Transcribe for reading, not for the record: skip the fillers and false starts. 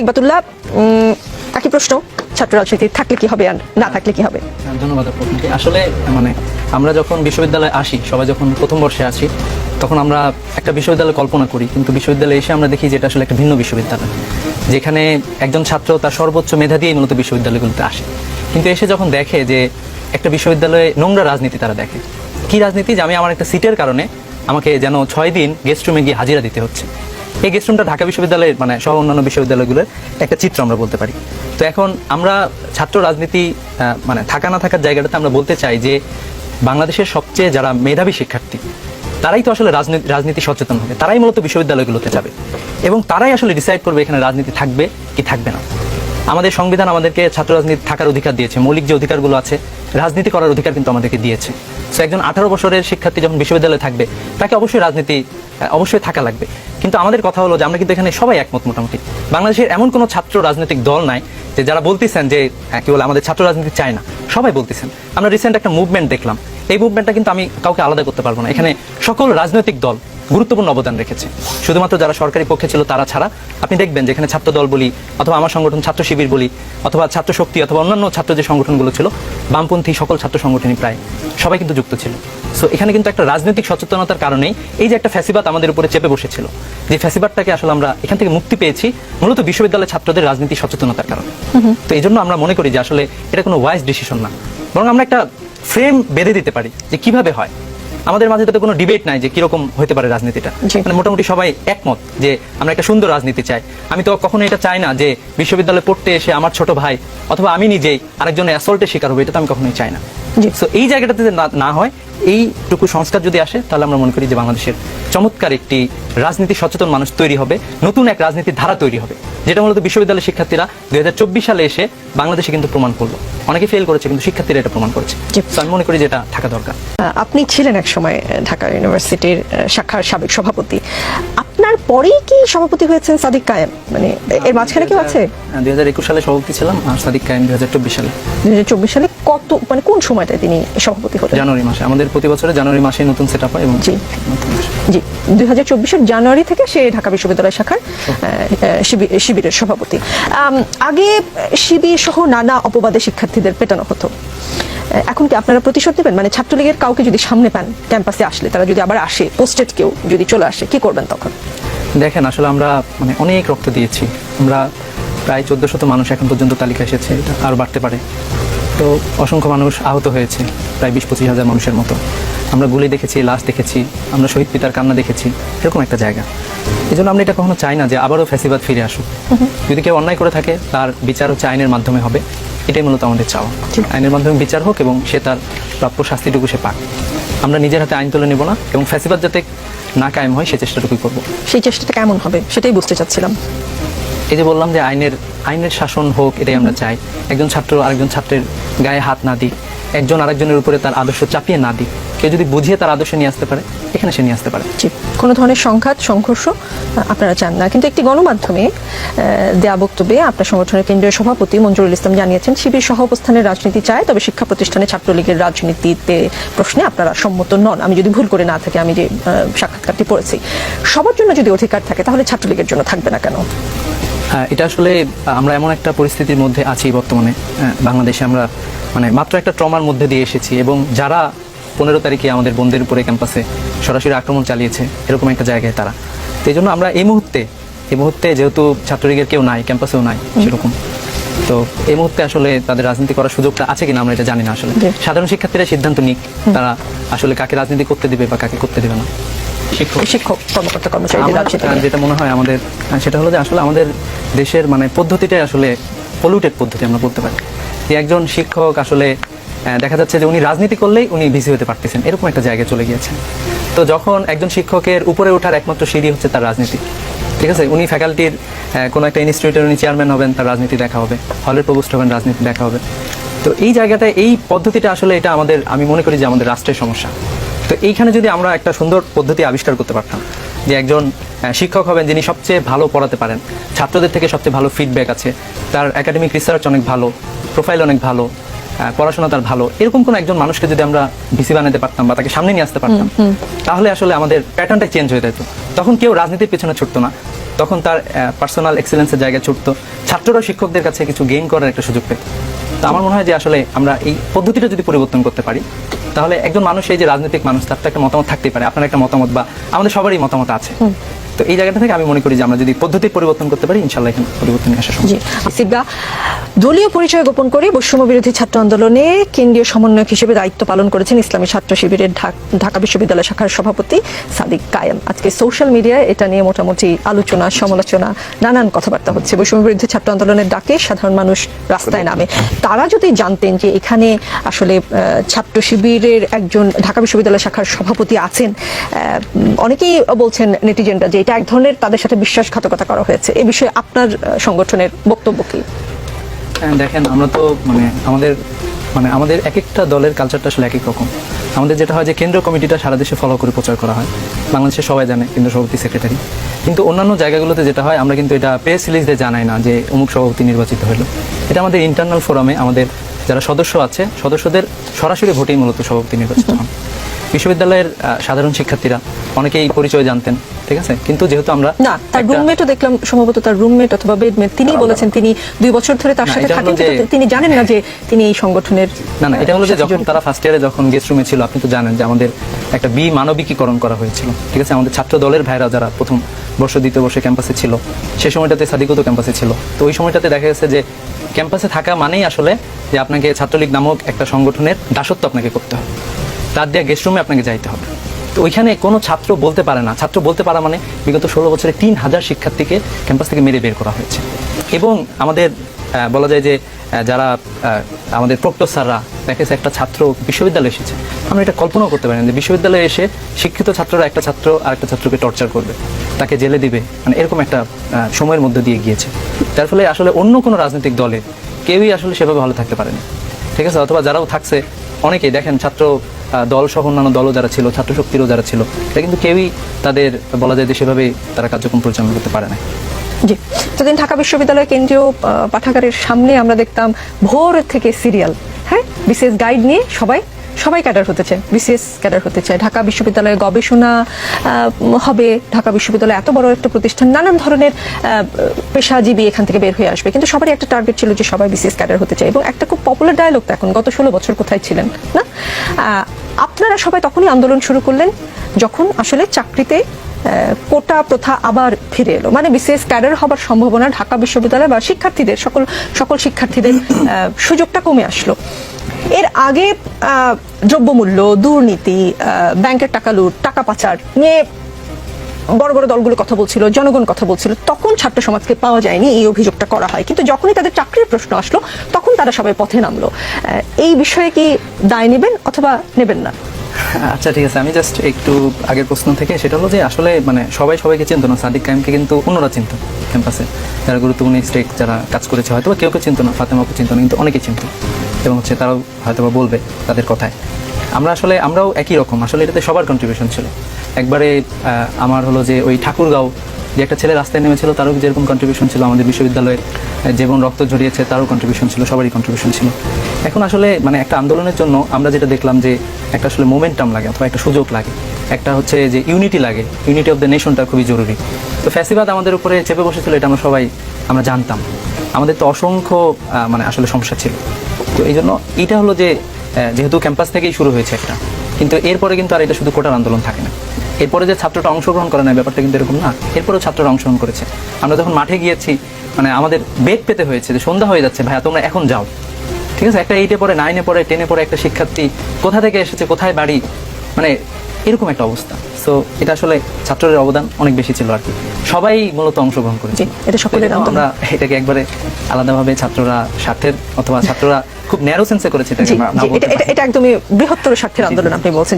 ইকবাতুল্লাহ, একই প্রশ্ন, ছাত্র রাজনীতি থাকলে কি হবে আর না থাকলে কি হবে? ধন্যবাদ আপনাকে। আসলে আমরা যখন বিশ্ববিদ্যালয়ে আসি, সবাই যখন প্রথম বর্ষে আসি, তখন আমরা একটা বিশ্ববিদ্যালয় কল্পনা করি, কিন্তু বিশ্ববিদ্যালয়ে এসে আমরা দেখি যে এটা আসলে একটা ভিন্ন বিশ্ববিদ্যালয়, যেখানে একজন ছাত্র তার সর্বোচ্চ মেধা দিয়েই মূলত বিশ্ববিদ্যালয়গুলোতে আসে। কিন্তু এসে যখন দেখে যে একটা বিশ্ববিদ্যালয়ে নোংরা রাজনীতি তারা দেখে। কি রাজনীতি? যে আমি আমার একটা সিটের কারণে আমাকে যেন 6 দিন গেস্ট রুমে গিয়ে হাজিরা দিতে হচ্ছে। এই গেস্ট রুমটা ঢাকা বিশ্ববিদ্যালয়ের সহ অন্যান্য বিশ্ববিদ্যালয়গুলোর একটা চিত্র আমরা বলতে পারি। তো এখন আমরা ছাত্র রাজনীতি থাকা না থাকার জায়গাটাতে আমরা বলতে চাই যে বাংলাদেশের সবচেয়ে যারা মেধাবী শিক্ষার্থী, তারাই তো আসলে রাজনীতি সচেতন হবে, তারাই মূলত বিশ্ববিদ্যালয়গুলোতে যাবে এবং তারাই আসলে ডিসাইড করবে এখানে রাজনীতি থাকবে কি থাকবে না। আমাদের সংবিধান আমাদেরকে ছাত্র রাজনীতি থাকার অধিকার দিয়েছে, মৌলিক যে অধিকারগুলো আছে রাজনীতি করার অধিকার কিন্তু আমাদেরকে দিয়েছে। সো একজন 18 বছরের শিক্ষার্থী যখন বিশ্ববিদ্যালয়ে থাকবে, তাকে অবশ্যই রাজনীতি অবশ্যই থাকা লাগবে। কিন্তু আমাদের কথা হলো যে আমরা কিন্তু এখানে সবাই একমত মোটামুটি। বাংলাদেশের এমন কোনো ছাত্র রাজনৈতিক দল নাই যে যারা বলতেছেন যে কি বলে আমাদের ছাত্র রাজনীতি চায় না, সবাই বলতেছেন। আমরা রিসেন্ট একটা মুভমেন্ট দেখলাম, এই মুভমেন্টটা কিন্তু আমি কাউকে আলাদা করতে পারবো না। এখানে সকল রাজনৈতিক দল গুরুত্বপূর্ণ অবদান রেখেছে, শুধুমাত্র যারা সরকারি পক্ষে ছিল তারা ছাড়া। আপনি দেখবেন যে এখানে ছাত্র দল বলি, অথবা আমার সংগঠন ছাত্র শিবির বলি, অথবা ছাত্র শক্তি, অথবা অন্যান্য ছাত্র যে সংগঠনগুলো ছিল, বামপন্থী সকল ছাত্র সংগঠনই প্রায় সবাই কিন্তু যুক্ত ছিল। সো এখানে কিন্তু একটা রাজনৈতিক সচেতনতার কারণেই এই যে একটা ফ্যাসিবাদ আমাদের উপরে চেপে বসেছিল, যে ফ্যাসিবাদটাকে আসলে আমরা এখান থেকে মুক্তি পেয়েছি মূলত বিশ্ববিদ্যালয়ের ছাত্রদের রাজনীতি সচেতনতার কারণে। তো এই জন্য আমরা মনে করি যে আসলে এটা কোনো ওয়াইজ ডিসিশন না, বরং আমরা একটা ফ্রেম বেঁধে দিতে পারি যে কিভাবে হয়। আমাদের মাঝে তো কোনো ডিবেট নাই যে কিরকম হতে পারে রাজনীতিটা, মোটামুটি সবাই একমত যে আমরা একটা সুন্দর রাজনীতি চাই। আমি তো কখনো এটা চাই না যে বিশ্ববিদ্যালয়ে পড়তে এসে আমার ছোট ভাই অথবা আমি নিজেই আরেকজনের অ্যাসল্টের শিকার হবে, এটা তো আমি কখনোই চাই না। সো এই জায়গাটাতে না হয়, এইটুকু সংস্কার যদি আসে, তাহলে আমরা মনে করি যে বাংলাদেশের চমৎকার একটি রাজনীতি সচেতন মানুষ তৈরি হবে, নতুন এক রাজনীতির ধারা তৈরি হবে, যেটা মূলত বিশ্ববিদ্যালয়ের শিক্ষার্থীরা 2024 সালে এসে বাংলাদেশে কিন্তু প্রমাণ করলো। অনেকে ফেল করেছে, কিন্তু শিক্ষার্থীরা এটা প্রমাণ করেছে। আমি মনে করি যে এটা থাকা দরকার। আপনি ছিলেন এক সময় ঢাকা ইউনিভার্সিটির শাখার সাবেক সভাপতি, আপনার পরেই কি সভাপতি হয়েছেন সাদিক কায়েম? এর মাঝখানে কেউ আছে? 2021 সালে সভাপতি ছিলাম, আর সাদিক কায়েম 2024 সালে। 2024 সালে কত কোন সময়টায় তিনি সভাপতি হলেন? জানুয়ারি মাসে। আমাদের প্রতি বছরে জানুয়ারি মাসে নতুন সেট আপ হয় এবং জি 2024 জানুয়ারি থেকে সে ঢাকা বিশ্ববিদ্যালয় শাখার শিবিরের সভাপতি। আগে শিবির সহ নানা অপবাদে শিক্ষার্থীদের পেটানো হতো, এখন কি আপনারা প্রতিশোধ নেবেন? ছাত্রলীগের কাউকে যদি সামনে পান ক্যাম্পাসে আসলে, তারা যদি আবার আসে, পোস্টেড কেউ যদি চলে আসে, কি করবেন তখন? দেখেন, আসলে আমরা অনেক রক্ত দিয়েছি, আমরা প্রায় 1400 মানুষ এখন পর্যন্ত তালিকা এসেছে, এটা আরও বাড়তে পারে। তো অসংখ্য মানুষ আহত হয়েছে, প্রায় 20-25 হাজার মানুষের মতো। আমরা গুলি দেখেছি, লাশ দেখেছি, আমরা শহীদ পিতার কান্না দেখেছি, এরকম একটা জায়গা। এই জন্য আমরা এটা কখনো চাই না যে আবারও ফ্যাসিবাদ ফিরে আসুক। যদি কেউ অন্যায় করে থাকে, তার বিচার হচ্ছে আইনের মাধ্যমে হবে, এটাই মূলত আমাদের চাওয়া। আইনের মাধ্যমে বিচার হোক এবং সে তার প্রাপ্য শাস্তিটুকু সে পাক। আমরা নিজের হাতে আইন তুলে নেব না, এবং ফ্যাসিবাদ যাতে না কায়েম হয় সেই চেষ্টাটুকুই করবো। সেই চেষ্টাটা কেমন হবে সেটাই বুঝতে চাচ্ছিলাম। এই যে বললাম যে আইনের শাসন হোক, এটাই আমরা চাই। একজন ছাত্র আরেকজন ছাত্রের গায়ে হাত না দিক, একজন আরেকজনের উপরে তার আদর্শ চাপিয়ে না দিক। কেউ যদি বুঝিয়ে তার আদর্শ নিয়ে আসতে পারে, এখানে সে নিয়ে আসতে পারে। কোনো ধরনের সংঘাত সংঘর্ষ আপনারা চান না, কিন্তু একটি গণমাধ্যমে দেয়া বক্তব্যে আপনার সংগঠনের কেন্দ্রীয় সভাপতি মঞ্জুরুল ইসলাম জানিয়েছেন শিবির সহ অবস্থানের রাজনীতি চায়, তবে শিক্ষা প্রতিষ্ঠানে ছাত্রলীগের রাজনীতিতে প্রশ্নে আপনারা সম্মত নন। আমি যদি ভুল করে না থাকি, আমি যে সাক্ষাৎকারটি পড়েছি, সবার জন্য যদি অধিকার থাকে তাহলে ছাত্রলীগের জন্য থাকবে না কেন? এটা আসলে আমরা এমন একটা পরিস্থিতির মধ্যে আছি বর্তমানে বাংলাদেশে। আমরা মাত্র একটা ট্রমার মধ্যে দিয়ে এসেছি, এবং যারা 15 তারিখে আমাদের বন্ধের উপরে ক্যাম্পাসে সরাসরি আক্রমণ চালিয়েছে, এরকম একটা জায়গায় তারা। তো এই জন্য আমরা এই মুহূর্তে যেহেতু ছাত্রলীগের কেউ নাই, ক্যাম্পাসেও নাই সেরকম, তো এই মুহূর্তে আসলে তাদের রাজনীতি করার সুযোগটা আছে কিনা আমরা এটা জানি না। আসলে সাধারণ শিক্ষার্থীরা সিদ্ধান্ত নিক, তারা আসলে কাকে রাজনীতি করতে দিবে বা কাকে করতে দেবে না। শিক্ষক কর্মকর্তা কর্মচারীদের যেটা মনে হয় আমাদের, সেটা হলো যে আসলে আমাদের দেশের পদ্ধতিটাই আসলে পলিউটেড পদ্ধতি আমরা বলতে পারি। যে একজন শিক্ষক আসলে দেখা যাচ্ছে যে উনি রাজনীতি করলেই উনি ভিসি হতে পারতেছেন, এরকম একটা জায়গায় চলে গিয়েছেন। তো যখন একজন শিক্ষকের উপরে ওঠার একমাত্র সিঁড়ি হচ্ছে তার রাজনীতি, ঠিক আছে, উনি ফ্যাকাল্টির কোনো একটা ইনস্টিটিউটের উনি চেয়ারম্যান হবেন, তার রাজনীতি দেখা হবে, হলের প্রভোস্ট হবেন, রাজনীতি দেখা হবে। তো এই জায়গাটায় এই পদ্ধতিটা আসলে এটা আমাদের, আমি মনে করি যে আমাদের রাষ্ট্রের সমস্যা। তো এইখানে যদি আমরা একটা সুন্দর পদ্ধতি আবিষ্কার করতে পারতাম, যে একজন শিক্ষক হবেন যিনি সবচেয়ে ভালো পড়াতে পারেন, ছাত্রদের থেকে সবচেয়ে ভালো ফিডব্যাক আছে, তার একাডেমিক রিসার্চ অনেক ভালো, প্রোফাইল অনেক ভালো, পড়াশোনা তার ভালো, এরকম কোন একজন মানুষকে যদি আমরা ভিসি বানাতে পারতাম বা তাকে সামনে নিয়ে আসতে পারতাম, তাহলে আসলে আমাদের প্যাটার্নটা চেঞ্জ হয়ে যেত। তখন কেউ রাজনীতির পেছনে ছুটতো না, তখন তার পার্সোনাল এক্সেলেন্সের জায়গায় ছুটতো, ছাত্ররা শিক্ষকদের কাছে কিছু গেইন করার একটা সুযোগ পেত। তো আমার মনে হয় যে আসলে আমরা এই পদ্ধতিটা যদি পরিবর্তন করতে পারি, তাহলে একজন মানুষ, এই যে রাজনৈতিক মানুষ, তার তো একটা মতামত থাকতেই পারে, আপনার একটা মতামত বা আমাদের সবারই মতামত আছে। তো এই জায়গাটা থেকে আমি মনে করি যে আমরা যদি পদ্ধতির পরিবর্তন করতে পারি, ইনশাল্লাহ এখানে পরিবর্তন আসা সম্ভব। সিদ্দা, দলীয় পরিচয় গোপন করে বৈষম্য বিরোধী ছাত্র আন্দোলনে কেন্দ্রীয় সমন্বয়ক হিসেবে দায়িত্ব পালন করেছেন ইসলামী ছাত্র শিবিরের ঢাকা বিশ্ববিদ্যালয় শাখার সভাপতি সাদিক কায়েম। আজকে সোশ্যাল মিডিয়ায় এটা নিয়ে মোটামুটি আলোচনা, সমালোচনা, নানান কথাবার্তা হচ্ছে। বৈষম্য বিরোধী ছাত্র আন্দোলনের ডাকে সাধারণ মানুষ রাস্তায় নামে। তারা যদি জানতেন যে এখানে আসলে ছাত্র শিবিরের একজন ঢাকা বিশ্ববিদ্যালয় শাখার সভাপতি আছেন, অনেকেই বলছেন নেটিজেনরা যে এটা এক ধরনের তাদের সাথে বিশ্বাসঘাতকতা করা হয়েছে। এ বিষয়ে আপনার সংগঠনের বক্তব্য কি? দেখেন, আমরা তো আমাদের এক একটা দলের কালচারটা আসলে এক এক রকম। আমাদের যেটা হয় যে কেন্দ্রীয় কমিটিটা সারা দেশে ফলো করে প্রচার করা হয়, বাংলাদেশে সবাই জানে কেন্দ্র সভাপতি, সেক্রেটারি। কিন্তু অন্যান্য জায়গাগুলোতে যেটা হয়, আমরা কিন্তু এটা প্রেস রিলিজ দিয়ে জানাই না যে অমুক সভাপতি নির্বাচিত হলো। এটা আমাদের ইন্টারনাল ফোরামে আমাদের যারা সদস্য আছে, সদস্যদের সরাসরি ভোটেই মূলত সভাপতি নির্বাচিত হন। বিশ্ববিদ্যালয়ের সাধারণ শিক্ষার্থীরা অনেকেই পরিচয় জানতেন, ঠিক আছে, কিন্তু যেহেতু আমরা না, তার রুমমেটও দেখলাম, সম্ভবত তার রুমমেট অথবা বেডমেট, তিনি বলেছেন তিনি 2 বছর ধরে তার সাথে থাকেন, কিন্তু তিনি জানেন না যে তিনি এই সংগঠনের। না, এটা হলো যে যখন তারা ফার্স্ট ইয়ারে যখন গেস্ট রুমে ছিল, আপনি তো জানেন যে আমাদের একটা মানবিকীকরণ করা হয়েছিল, ঠিক আছে। আমাদের ছাত্র দলের ভাইরা যারা প্রথম বর্ষ, দ্বিতীয় বর্ষে ক্যাম্পাসে ছিল, সেই সময়টাতে সাদিকও তো ক্যাম্পাসে ছিল। তো ওই সময়টাতে দেখা গেছে যে ক্যাম্পাসে থাকা মানেই আসলে যে আপনাকে ছাত্রলীগ নামক একটা সংগঠনের দাসত্ব আপনাকে করতে হবে, তার দেওয়া গেস্ট রুমে আপনাকে যাইতে হবে। তো ওইখানে কোনো ছাত্র বলতে পারে না। ছাত্র বলতে পারা মানে বিগত 16 বছরে 3000 শিক্ষার্থীকে ক্যাম্পাস থেকে মেরে বের করা হয়েছে। এবং আমাদের বলা যায় যে যারা আমাদের প্রক্টর স্যাররা, দেখেছে একটা ছাত্র বিশ্ববিদ্যালয়ে এসেছে, আমরা এটা কল্পনাও করতে পারি না যে বিশ্ববিদ্যালয়ে এসে শিক্ষিত ছাত্ররা একটা ছাত্র আর একটা ছাত্রকে টর্চার করবে, তাকে জেলে দিবে, মানে এরকম একটা সময়ের মধ্যে দিয়ে গিয়েছে। তার ফলে আসলে অন্য কোনো রাজনৈতিক দলে কেউই আসলে সেভাবে ভালো থাকতে পারেনি, ঠিক আছে। অথবা যারাও থাকছে, অনেকেই দেখেন ছাত্র দল সহ অন্যান্য দলও যারা ছিল, ছাত্র শক্তিরও যারা ছিল, এটা কিন্তু কেউই তাদের বলা যায় যে সেভাবে তারা কার্যক্রম পরিচালনা করতে পারে না। জি, সেদিন ঢাকা বিশ্ববিদ্যালয় কেন্দ্রীয় পাঠাগারের সামনে আমরা দেখতাম ভোর থেকে সিরিয়াল, হ্যাঁ, বিশেষ গাইড নিয়ে সবাই ক্যাডার হতে চায়, বিসিএস ক্যাডার হতে চায়। ঢাকা বিশ্ববিদ্যালয়ে গবেষণা হবে, ঢাকা বিশ্ববিদ্যালয় এত বড় একটা প্রতিষ্ঠান, নানান ধরনের পেশাজীবী এখান থেকে বের হয়ে আসবে, কিন্তু সবারই একটা টার্গেট ছিল যে সবাই বিসিএস ক্যাডার হতে চায়। এবং একটা খুব পপুলার ডায়ালগ তো এখন, গত 16 বছর কোথায় ছিলেন না? আপনারা সবাই তখনই আন্দোলন শুরু করলেন যখন আসলে চাকরিতে কোটা প্রথা আবার ফিরে এলো, মানে বিসিএস ক্যাডার হবার সম্ভাবনা ঢাকা বিশ্ববিদ্যালয় বা শিক্ষার্থীদের সকল শিক্ষার্থীদের সুযোগটা কমে আসলো। এর আগে দ্রব্যমূল্য, দুর্নীতি, ব্যাংকের টাকা লুট, টাকা পাচার নিয়ে বড় বড় দলগুলো কথা বলছিল, জনগণ কথা বলছিল, তখন ছাত্র সমাজকে পাওয়া যায়নি, এই অভিযোগটা করা হয়। কিন্তু যখনই তাদের চাকরির প্রশ্ন আসলো, তখন তারা সবাই পথে নামলো। এই বিষয়ে কি দায় নেবেন অথবা নেবেন না? আচ্ছা, ঠিক আছে, আমি জাস্ট একটু আগের প্রশ্ন থেকে, সেটা হলো যে আসলে মানে সবাইকে চিনতো না। সাদিক কায়েমকে কিন্তু অন্যরা চিনতো, ক্যাম্পাসে যারা গুরুত্বপূর্ণ স্টেক যারা কাজ করেছে, হয়তো কেউ চিনতো না, ফাতেমাকে চিনতো না, কিন্তু অনেকে চিনতো। এবং তারাও হয়তো বলবে তাদের কথায়। আমরাও একই রকম, আসলে এটাতে সবার কন্ট্রিবিউশন ছিল। একবারে আমার হলো যে ওই ঠাকুরগাঁও যে একটা ছেলে রাস্তায় নেমেছিল, তারও যেরকম কন্ট্রিবিউশন ছিল, আমাদের বিশ্ববিদ্যালয়ের যেমন রক্ত ঝরিয়েছে তারও কন্ট্রিবিউশন ছিল, সবারই কন্ট্রিবিউশন ছিল। এখন আসলে মানে একটা আন্দোলনের জন্য আমরা যেটা দেখলাম যে একটা আসলে মোমেন্টাম লাগে অথবা একটা সুযোগ লাগে, একটা হচ্ছে যে ইউনিটি লাগে, ইউনিটি অফ দ্য নেশনটা খুবই জরুরি। তো ফ্যাসিবাদ আমাদের উপরে চেপে বসেছিল, এটা আমরা জানতাম। আমাদের তো অসংখ্য মানে আসলে সমস্যা ছিল। তো এই জন্য এইটা হলো যে যেহেতু ক্যাম্পাস থেকেই শুরু হয়েছে একটা, কিন্তু এরপরে কিন্তু আর এটা শুধু কোটার আন্দোলন থাকে না। এরপরে যে ছাত্রটা অংশগ্রহণ করে না, ব্যাপারটা কিন্তু এরকম না। এরপরেও ছাত্ররা অংশগ্রহণ করেছে। আমরা যখন মাঠে গিয়েছি, মানে আমাদের বেগ পেতে হয়েছে যে সন্ধ্যা হয়ে যাচ্ছে, ভাইয়া তোমরা এখন যাও, ঠিক আছে। একটা 8-এ পড়ে, 9-এ পড়ে, 10-এ পড়ে একটা শিক্ষার্থী কোথা থেকে এসেছে, কোথায় বাড়ি, মানে এরকম একটা অবস্থা। সো এটা আসলে ছাত্রদের অবদান অনেক বেশি ছিল আর কি। সবাই মূলত অংশগ্রহণ করেছে। এটা সকলের আমরা এটাকে একবারে আলাদাভাবে ছাত্ররা স্বার্থের অথবা ছাত্ররা খুব ন্যারো সেন্সে করেছে, এটা একদমই বৃহত্তর স্বার্থের আন্দোলন আপনি বলছেন।